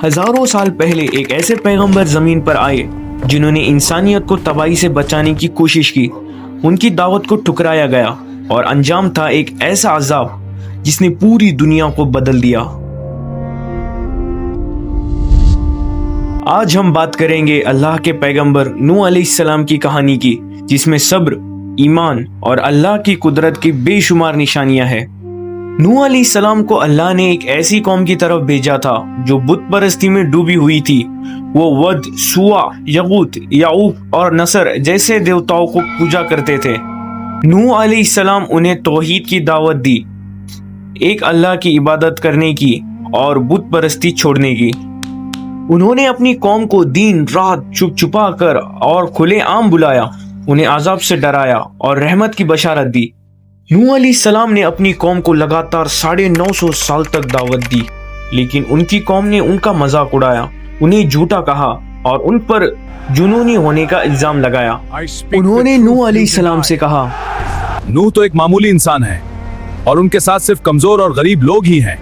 हजारों साल पहले एक ऐसे पैगंबर जमीन पर आए जिन्होंने इंसानियत को तबाही से बचाने की कोशिश की। उनकी दावत को ठुकराया गया और अंजाम था एक ऐसा अजाब जिसने पूरी दुनिया को बदल दिया। आज हम बात करेंगे अल्लाह के पैगंबर नूह अलैहिस्सलाम की कहानी की, जिसमें सब्र, ईमान और अल्लाह की कुदरत की बेशुमार निशानियां हैं। नूह अलैहिस्सलाम को अल्लाह ने एक ऐसी कौम की तरफ भेजा था जो बुत परस्ती में डूबी हुई थी। वो वद, सुआ, यगूत, याऊक और नसर जैसे देवताओं को पूजा करते थे। नूह अलैहिस्सलाम उन्हें तौहीद की दावत दी, एक अल्लाह की इबादत करने की और बुत परस्ती छोड़ने की। उन्होंने अपनी कौम को दिन रात छुप छुपा कर और खुले आम बुलाया, उन्हें अजाब से डराया और रहमत की बशारत दी। नूह अलैहिस्सलाम ने अपनी कौम को लगातार 950 साल तक दावत दी, लेकिन उनकी कौम ने उनका मजाक उड़ाया, उन्हें झूठा कहा और उन पर जुनूनी होने का इल्जाम लगाया। उन्होंने नूह अलैहिस्सलाम से कहा, नूह तो एक मामूली इंसान है और उनके साथ सिर्फ कमजोर और गरीब लोग ही हैं।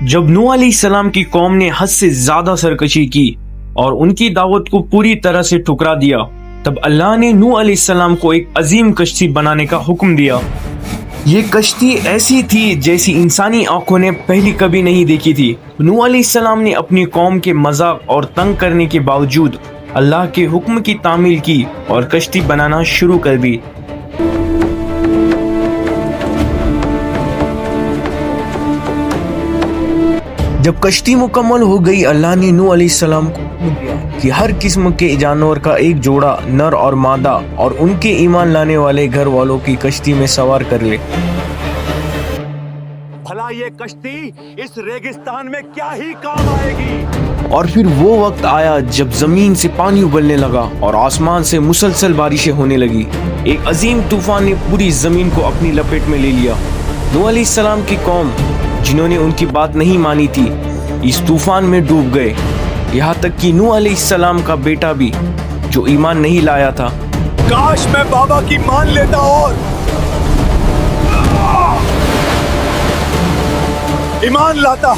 जब नूह अलैहिस्सलाम की कौम ने हद से ज्यादा सरकशी की और उनकी दावत को पूरी तरह से ठुकरा दिया, तब अल्लाह ने नूह अलैहिस्सलाम को एक अजीम कश्ती बनाने का हुक्म दिया। ये कश्ती ऐसी थी जैसी इंसानी आंखों ने पहले कभी नहीं देखी थी। नूह अलैहिस्सलाम ने अपनी कौम के मजाक और तंग करने के बावजूद अल्लाह के हुक्म की तामील की और कश्ती बनाना शुरू कर दी। जब कश्ती मुकम्मल हो गई, अल्लाह ने नूह अलैहिस्सलाम को हुक्म दिया कि हर किस्म के जानवर का एक जोड़ा, नर और मादा, और उनके ईमान लाने वाले घर वालों की कश्ती में सवार कर ले। भला ये कश्ती इस रेगिस्तान में क्या ही काम आएगी। और फिर वो वक्त आया जब जमीन से पानी उबलने लगा और आसमान से मुसलसल बारिशें होने लगी। एक अजीम तूफान ने पूरी जमीन को अपनी लपेट में ले लिया। नूह अलैहिस्सलाम की कौम, जिन्होंने उनकी बात नहीं मानी थी, इस तूफान में डूब गए। यहाँ तक कि नूह अलैहिस्सलाम का बेटा भी, जो ईमान नहीं लाया था। काश मैं बाबा की मान लेता और ईमान लाता।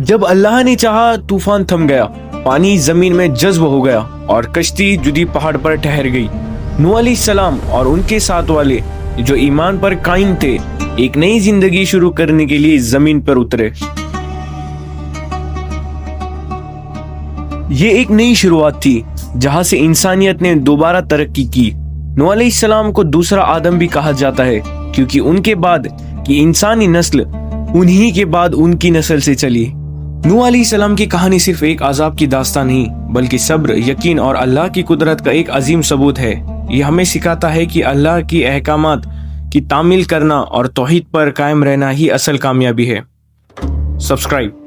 जब अल्लाह ने चाहा, तूफान थम गया, पानी जमीन में जज्ब हो गया और कश्ती जुदी पहाड़ पर ठहर गई। नूह अलैहिस्सलाम और उनके साथ वाले जो ईमान पर कायम थे, एक नई जिंदगी शुरू करने के लिए जमीन पर उतरे। ये एक नई शुरुआत थी जहां से इंसानियत ने दोबारा तरक्की की। नूह अलैहिस्सलाम को दूसरा आदम भी कहा जाता है, क्योंकि उनके बाद की इंसानी नस्ल उन्हीं के बाद उनकी नस्ल से चली। नूह अलैहिस्सलाम की कहानी सिर्फ एक अजाब की दास्तान नहीं, बल्कि सब्र, यकीन और अल्लाह की कुदरत का एक अजीम सबूत है। यह हमें सिखाता है कि अल्लाह की अहकामात की तामील करना और तौहीद पर कायम रहना ही असल कामयाबी है। सब्सक्राइब।